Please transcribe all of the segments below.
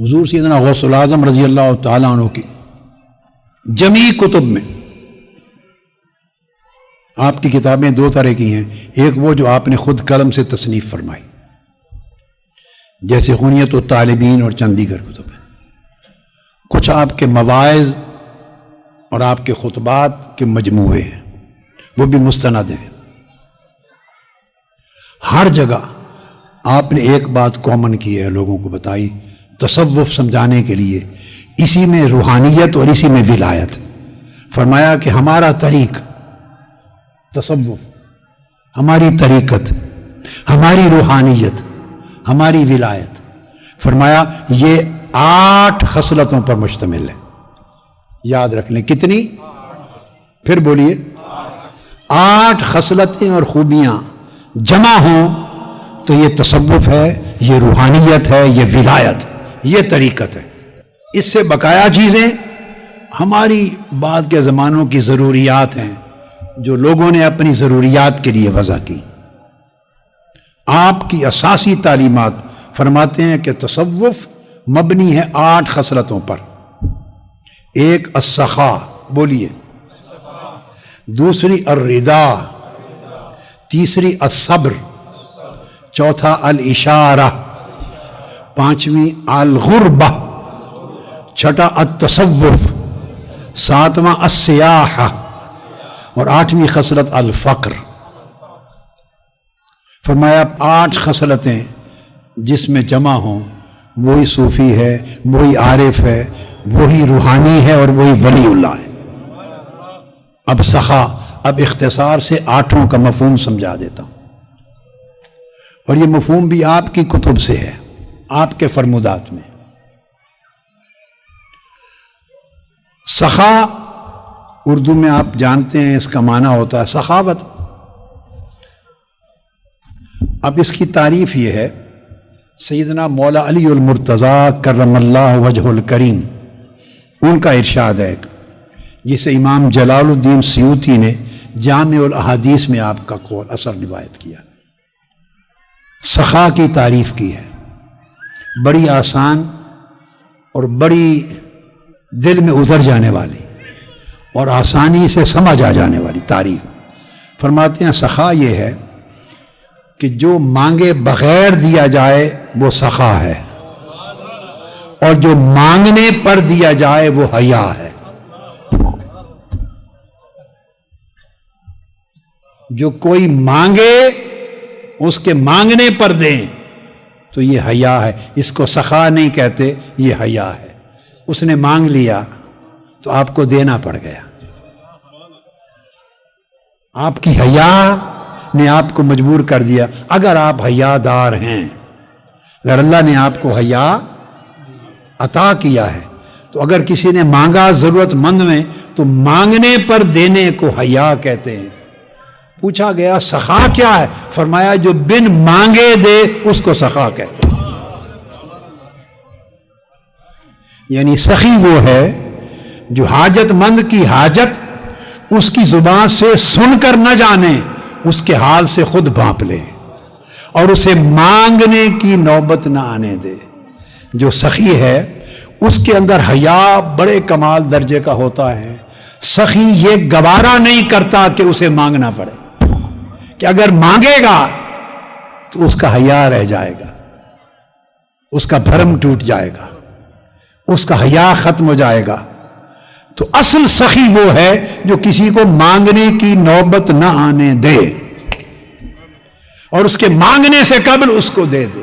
حضور سیدنا غوث العظم رضی اللہ تعالیٰ عنہ کی جمی کتب میں آپ کی کتابیں دو طرح کی ہیں، ایک وہ جو آپ نے خود قلم سے تصنیف فرمائی جیسے غنیت الطالبین اور چند دیگر کتب ہیں، کچھ آپ کے مواعظ اور آپ کے خطبات کے مجموعے ہیں، وہ بھی مستند ہیں۔ ہر جگہ آپ نے ایک بات کامن کی ہے، لوگوں کو بتائی تصوف سمجھانے کے لیے، اسی میں روحانیت اور اسی میں ولایت۔ فرمایا کہ ہمارا طریق تصوف، ہماری طریقت، ہماری روحانیت، ہماری ولایت، فرمایا یہ 8 خصلتوں پر مشتمل ہے۔ یاد رکھ لیں کتنی؟ پھر بولیے 8 خصلتیں اور خوبیاں جمع ہوں تو یہ تصوف ہے، یہ روحانیت ہے، یہ ولایت، یہ طریقت ہے۔ اس سے بقایا چیزیں ہماری بعد کے زمانوں کی ضروریات ہیں جو لوگوں نے اپنی ضروریات کے لیے وضع کی۔ آپ کی اساسی تعلیمات فرماتے ہیں کہ تصوف مبنی ہے 8 خصلتوں پر۔ ایک السخا، بولیے، دوسری الرضا، تیسری الصبر، چوتھا الاشارہ، پانچویں الغربہ، چھٹا التصوف، ساتواں السیاحہ، اور 8ویں خصلت الفقر۔ فرمایا 8 خصلتیں جس میں جمع ہوں وہی صوفی ہے، وہی عارف ہے، وہی روحانی ہے اور وہی ولی اللہ ہے۔ اب سخا، اب اختصار سے 8 کا مفہوم سمجھا دیتا ہوں، اور یہ مفہوم بھی آپ کی کتب سے ہے، آپ کے فرمودات میں۔ سخا اردو میں آپ جانتے ہیں اس کا معنی ہوتا ہے سخاوت۔ اب اس کی تعریف یہ ہے، سیدنا مولا علی المرتضیٰ کرم اللہ وجہ الکریم، ان کا ارشاد ہے جسے امام جلال الدین سیوطی نے جامع الاحادیث میں آپ کا قول اثر روایت کیا۔ سخا کی تعریف کی ہے، بڑی آسان اور بڑی دل میں اتر جانے والی اور آسانی سے سمجھ آ جانے والی تعریف۔ فرماتے ہیں سخا یہ ہے کہ جو مانگے بغیر دیا جائے وہ سخا ہے، اور جو مانگنے پر دیا جائے وہ حیا ہے۔ جو کوئی مانگے اس کے مانگنے پر دیں تو یہ حیا ہے، اس کو سخا نہیں کہتے، یہ حیا ہے۔ اس نے مانگ لیا تو آپ کو دینا پڑ گیا، آپ کی حیا نے آپ کو مجبور کر دیا۔ اگر آپ حیا دار ہیں، اگر اللہ نے آپ کو حیا عطا کیا ہے، تو اگر کسی نے مانگا ضرورت مند میں تو مانگنے پر دینے کو حیا کہتے ہیں۔ پوچھا گیا سخا کیا ہے؟ فرمایا جو بن مانگے دے اس کو سخا کہتے ہیں۔ یعنی سخی وہ ہے جو حاجت مند کی حاجت اس کی زبان سے سن کر نہ جانے، اس کے حال سے خود بھانپ لے اور اسے مانگنے کی نوبت نہ آنے دے۔ جو سخی ہے اس کے اندر حیا بڑے کمال درجے کا ہوتا ہے۔ سخی یہ گوارا نہیں کرتا کہ اسے مانگنا پڑے، کہ اگر مانگے گا تو اس کا حیا رہ جائے گا، اس کا بھرم ٹوٹ جائے گا، اس کا حیا ختم ہو جائے گا۔ تو اصل سخی وہ ہے جو کسی کو مانگنے کی نوبت نہ آنے دے اور اس کے مانگنے سے قبل اس کو دے دے،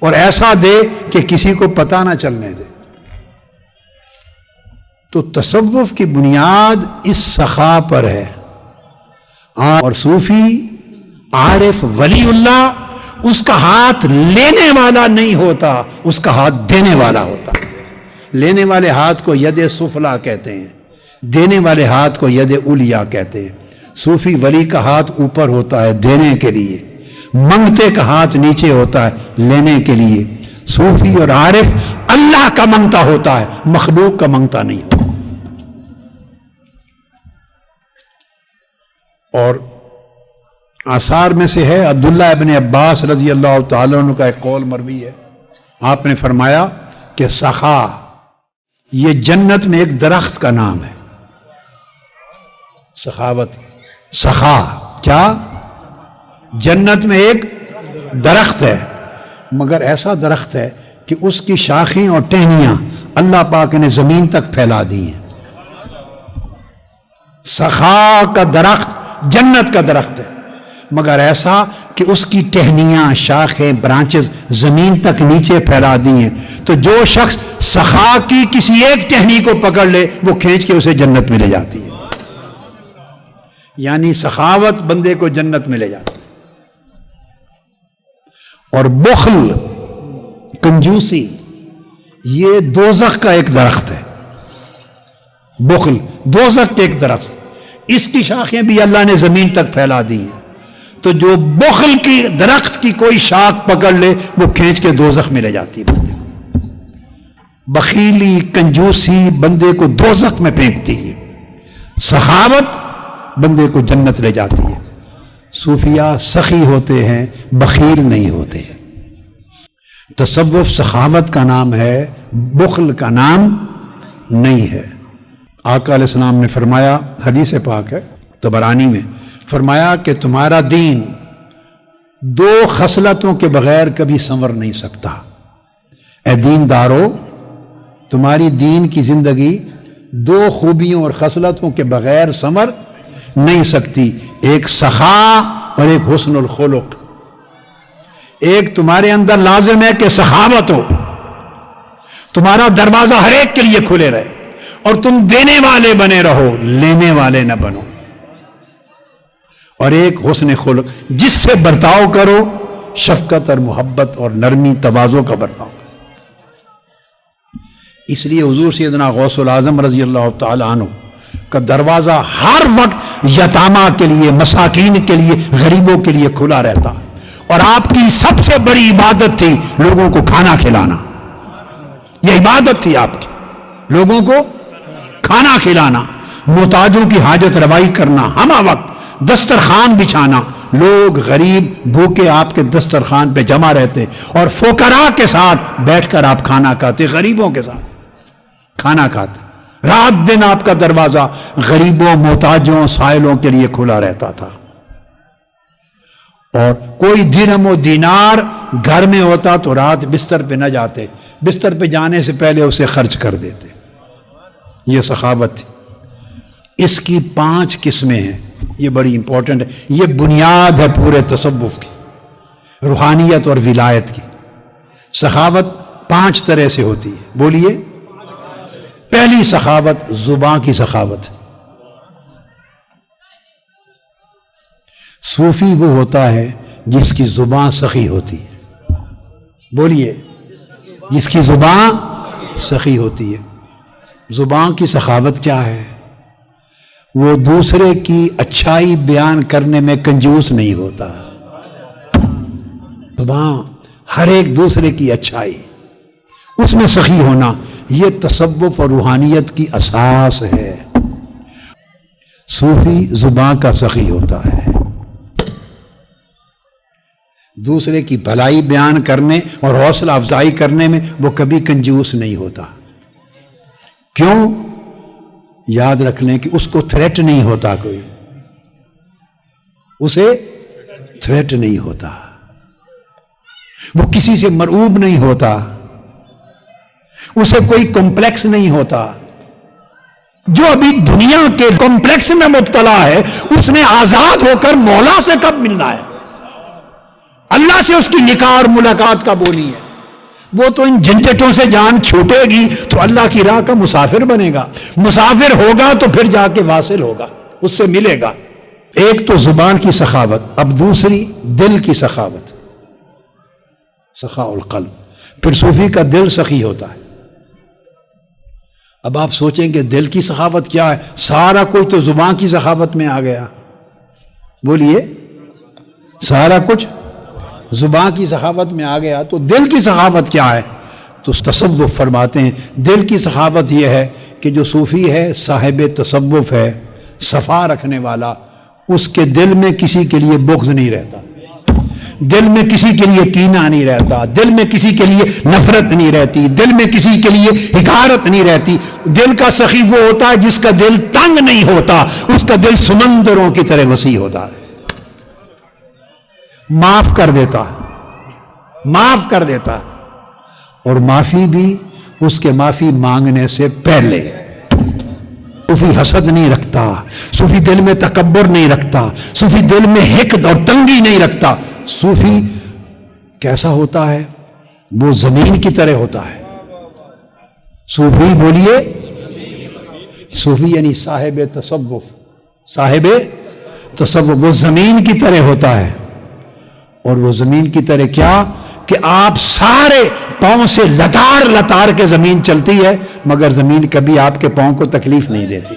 اور ایسا دے کہ کسی کو پتہ نہ چلنے دے۔ تو تصوف کی بنیاد اس سخا پر ہے، اور صوفی عارف ولی اللہ اس کا ہاتھ لینے والا نہیں ہوتا، اس کا ہاتھ دینے والا ہوتا ہے۔ لینے والے ہاتھ کو ید سفلا کہتے ہیں، دینے والے ہاتھ کو ید علیا کہتے ہیں۔ صوفی ولی کا ہاتھ اوپر ہوتا ہے دینے کے لیے، منگتے کا ہاتھ نیچے ہوتا ہے لینے کے لیے۔ صوفی اور عارف اللہ کا منگتا ہوتا ہے، مخلوق کا منگتا نہیں ہوتا۔ اور آثار میں سے ہے عبداللہ ابن عباس رضی اللہ تعالیٰ عنہ کا ایک قول مروی ہے، آپ نے فرمایا کہ سخا یہ جنت میں ایک درخت کا نام ہے. سخاوت، سخا کیا؟ جنت میں ایک درخت ہے، مگر ایسا درخت ہے کہ اس کی شاخیں اور ٹہنیاں اللہ پاک نے زمین تک پھیلا دی ہیں. سخا کا درخت جنت کا درخت ہے، مگر ایسا کہ اس کی ٹہنیاں، شاخیں، برانچز زمین تک نیچے پھیلا دی ہیں. تو جو شخص سخا کی کسی ایک ٹہنی کو پکڑ لے وہ کھینچ کے اسے جنت میں لے جاتی ہے. یعنی سخاوت بندے کو جنت میں لے جاتی ہے. اور بخل، کنجوسی، یہ دوزخ کا ایک درخت ہے. بخل دوزخ کے ایک درخت، اس کی شاخیں بھی اللہ نے زمین تک پھیلا دی ہیں. تو جو بخل کی درخت کی کوئی شاخ پکڑ لے وہ کھینچ کے دوزخ میں لے جاتی ہے بندے کو. بخیلی، کنجوسی بندے کو دوزخ میں پھینکتی ہے، سخاوت بندے کو جنت لے جاتی ہے. صوفیاء سخی ہوتے ہیں، بخیل نہیں ہوتے ہیں. تصوف سخاوت کا نام ہے، بخل کا نام نہیں ہے. آقا علیہ السلام نے فرمایا، حدیث پاک ہے طبرانی میں، فرمایا کہ تمہارا دین دو خصلتوں کے بغیر کبھی سنور نہیں سکتا. اے دیندارو، تمہاری دین کی زندگی دو خوبیوں اور خصلتوں کے بغیر سنور نہیں سکتی. ایک سخا اور ایک حسن الخلق. ایک تمہارے اندر لازم ہے کہ سخاوت ہو، تمہارا دروازہ ہر ایک کے لیے کھلے رہے، اور تم دینے والے بنے رہو، لینے والے نہ بنو. اور ایک حسن خلق، جس سے برتاؤ کرو شفقت اور محبت اور نرمی تواضع کا برتاؤ کرو. اس لیے حضور سیدنا غوث العظم رضی اللہ تعالی عنہ کا دروازہ ہر وقت یتامہ کے لیے، مساکین کے لیے، غریبوں کے لیے کھلا رہتا. اور آپ کی سب سے بڑی عبادت تھی لوگوں کو کھانا کھلانا. یہ عبادت تھی آپ کی، لوگوں کو کھانا کھلانا، محتاجوں کی حاجت روائی کرنا، ہمہ وقت دسترخوان بچھانا. لوگ غریب بھوکے آپ کے دسترخوان پہ جمع رہتے اور فقراء کے ساتھ بیٹھ کر آپ کھانا کھاتے، غریبوں کے ساتھ کھانا کھاتے. رات دن آپ کا دروازہ غریبوں، محتاجوں، سائلوں کے لیے کھلا رہتا تھا. اور کوئی درہم و دینار گھر میں ہوتا تو رات بستر پہ نہ جاتے، بستر پہ جانے سے پہلے اسے خرچ کر دیتے. یہ سخاوت تھی. اس کی 5 قسمیں ہیں، یہ بڑی امپورٹنٹ ہے. یہ بنیاد ہے پورے تصوف کی، روحانیت اور ولایت کی. سخاوت 5 طرح سے ہوتی ہے. بولیے. پہلی سخاوت زبان کی سخاوت. صوفی وہ ہوتا ہے جس کی زبان سخی ہوتی ہے. بولیے. جس کی زبان سخی ہوتی ہے. زبان کی سخاوت کیا ہے؟ وہ دوسرے کی اچھائی بیان کرنے میں کنجوس نہیں ہوتا. زبان ہر ایک دوسرے کی اچھائی، اس میں سخی ہونا، یہ تصوف اور روحانیت کی اساس ہے. صوفی زبان کا سخی ہوتا ہے، دوسرے کی بھلائی بیان کرنے اور حوصلہ افزائی کرنے میں وہ کبھی کنجوس نہیں ہوتا. کیوں؟ یاد رکھ لیں کہ اس کو تھریٹ نہیں ہوتا، کوئی اسے تھریٹ نہیں ہوتا، وہ کسی سے مرعوب نہیں ہوتا، اسے کوئی کمپلیکس نہیں ہوتا. جو ابھی دنیا کے کمپلیکس میں مبتلا ہے اس نے آزاد ہو کر مولا سے کب ملنا ہے؟ اللہ سے اس کی نکاح اور ملاقات کب ہونی ہے؟ وہ تو ان جھنجھٹوں سے جان چھوٹے گی تو اللہ کی راہ کا مسافر بنے گا. مسافر ہوگا تو پھر جا کے واصل ہوگا، اس سے ملے گا. ایک تو زبان کی سخاوت، اب دوسری دل کی سخاوت، سخاء القلب. پھر صوفی کا دل سخی ہوتا ہے. اب آپ سوچیں کہ دل کی سخاوت کیا ہے؟ سارا کچھ تو زبان کی سخاوت میں آ گیا. بولیے. سارا کچھ زبان کی سخاوت میں آ گیا تو دل کی سخاوت کیا ہے؟ تو تصوف فرماتے ہیں دل کی سخاوت یہ ہے کہ جو صوفی ہے، صاحب تصوف ہے، صفا رکھنے والا، اس کے دل میں کسی کے لیے بغض نہیں رہتا. دل میں کسی کے لیے کینہ نہیں رہتا، دل میں کسی کے لیے نفرت نہیں رہتی، دل میں کسی کے لیے حقارت نہیں رہتی۔ دل کا سخی وہ ہوتا ہے جس کا دل تنگ نہیں ہوتا، اس کا دل سمندروں کی طرح وسیع ہوتا ہے، معاف کر دیتا ہے، معاف کر دیتا ہے، اور معافی بھی اس کے معافی مانگنے سے پہلے۔ صوفی حسد نہیں رکھتا، صوفی دل میں تکبر نہیں رکھتا، صوفی دل میں حقد اور تنگی نہیں رکھتا۔ صوفی کیسا ہوتا ہے؟ وہ زمین کی طرح ہوتا ہے۔ صوفی بولیے، صوفی یعنی صاحب تصوف، صاحب تصوف، وہ زمین کی طرح ہوتا ہے۔ اور وہ زمین کی طرح کیا کہ آپ سارے پاؤں سے لتار لتار کے زمین چلتی ہے، مگر زمین کبھی آپ کے پاؤں کو تکلیف نہیں دیتی۔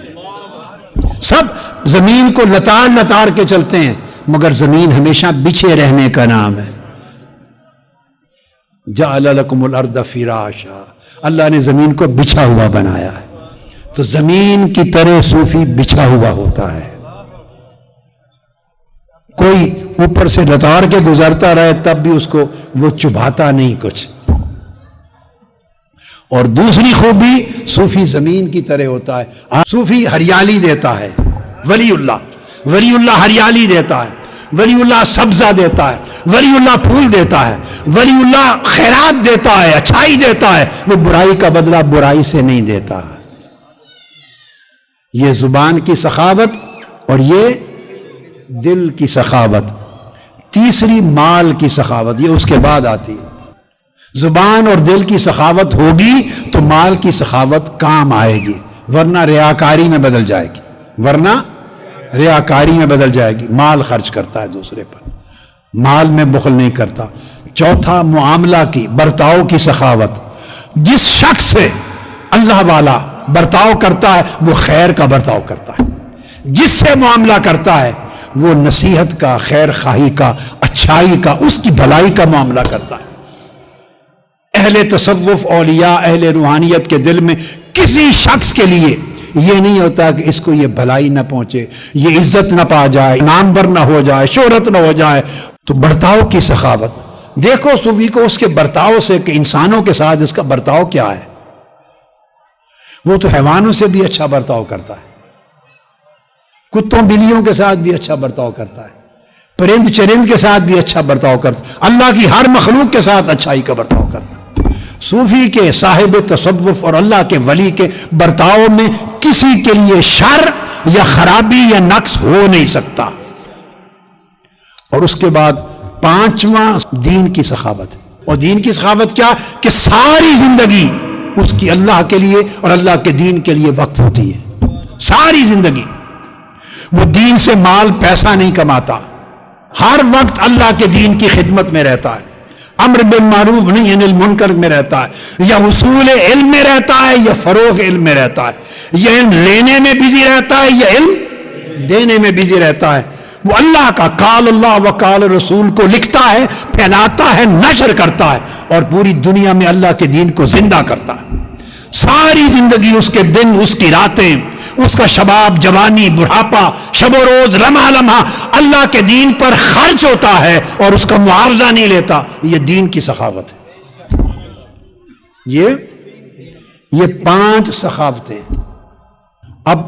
سب زمین کو لتار لتار کے چلتے ہیں، مگر زمین ہمیشہ بچھے رہنے کا نام ہے۔ جعل لکم الارض فراشا، اللہ نے زمین کو بچھا ہوا بنایا ہے، تو زمین کی طرح صوفی بچھا ہوا ہوتا ہے۔ کوئی اوپر سے لتار کے گزرتا رہے تب بھی اس کو وہ چبھاتا نہیں کچھ۔ اور دوسری خوبی، صوفی زمین کی طرح ہوتا ہے۔ صوفی ہریالی دیتا ہے، ولی اللہ ہریالی دیتا ہے، ولی اللہ سبزہ دیتا ہے، ولی اللہ پھول دیتا ہے، ولی اللہ خیرات دیتا ہے، اچھائی دیتا ہے، وہ برائی کا بدلہ برائی سے نہیں دیتا۔ یہ زبان کی سخاوت اور یہ دل کی سخاوت۔ تیسری مال کی سخاوت، یہ اس کے بعد آتی۔ زبان اور دل کی سخاوت ہوگی تو مال کی سخاوت کام آئے گی، ورنہ ریاکاری میں بدل جائے گی، ورنہ ریاکاری میں بدل جائے گی۔ مال خرچ کرتا ہے دوسرے پر، مال میں بخل نہیں کرتا۔ چوتھا، معاملہ کی، برتاؤ کی سخاوت۔ جس شخص سے اللہ والا برتاؤ کرتا ہے وہ خیر کا برتاؤ کرتا ہے، جس سے معاملہ کرتا ہے وہ نصیحت کا، خیر خواہی کا، اچھائی کا، اس کی بھلائی کا معاملہ کرتا ہے۔ اہل تصوف، اولیاء، اہل روحانیت کے دل میں کسی شخص کے لیے یہ نہیں ہوتا کہ اس کو یہ بھلائی نہ پہنچے، یہ عزت نہ پا جائے، نامور نہ ہو جائے، شہرت نہ ہو جائے۔ تو برتاؤ کی سخاوت دیکھو صوفی کو اس کے برتاؤ سے کہ انسانوں کے ساتھ اس کا برتاؤ کیا ہے۔ وہ تو حیوانوں سے بھی اچھا برتاؤ کرتا ہے، کتوں بلیوں کے ساتھ بھی اچھا برتاؤ کرتا ہے، پرند چرند کے ساتھ بھی اچھا برتاؤ کرتا ہے، اللہ کی ہر مخلوق کے ساتھ اچھائی کا برتاؤ کرتا ہے۔ صوفی کے، صاحب تصوف اور اللہ کے ولی کے برتاؤ میں کسی کے لیے شر یا خرابی یا نقص ہو نہیں سکتا۔ اور اس کے بعد پانچواں، دین کی سخاوت۔ اور دین کی سخاوت کیا کہ ساری زندگی اس کی اللہ کے لیے اور اللہ کے دین کے لیے وقف ہوتی ہے، ساری زندگی۔ وہ دین سے مال پیسہ نہیں کماتا، ہر وقت اللہ کے دین کی خدمت میں رہتا ہے، امر بالمعروف نہی عن المنکر میں رہتا ہے، یا حصول علم میں رہتا ہے یا فروغ علم میں رہتا ہے، یا علم لینے میں بزی رہتا ہے یا علم دینے میں بزی رہتا ہے۔ وہ اللہ کا قال اللہ و قال رسول کو لکھتا ہے، پھیلاتا ہے، نشر کرتا ہے، اور پوری دنیا میں اللہ کے دین کو زندہ کرتا ہے۔ ساری زندگی اس کے دن، اس کی راتیں، اس کا شباب، جوانی، بڑھاپا، شب و روز، لمحہ لمحہ اللہ کے دین پر خرچ ہوتا ہے اور اس کا معاوضہ نہیں لیتا۔ یہ دین کی سخاوت ہے۔ یہ 5 سخاوتیں۔ اب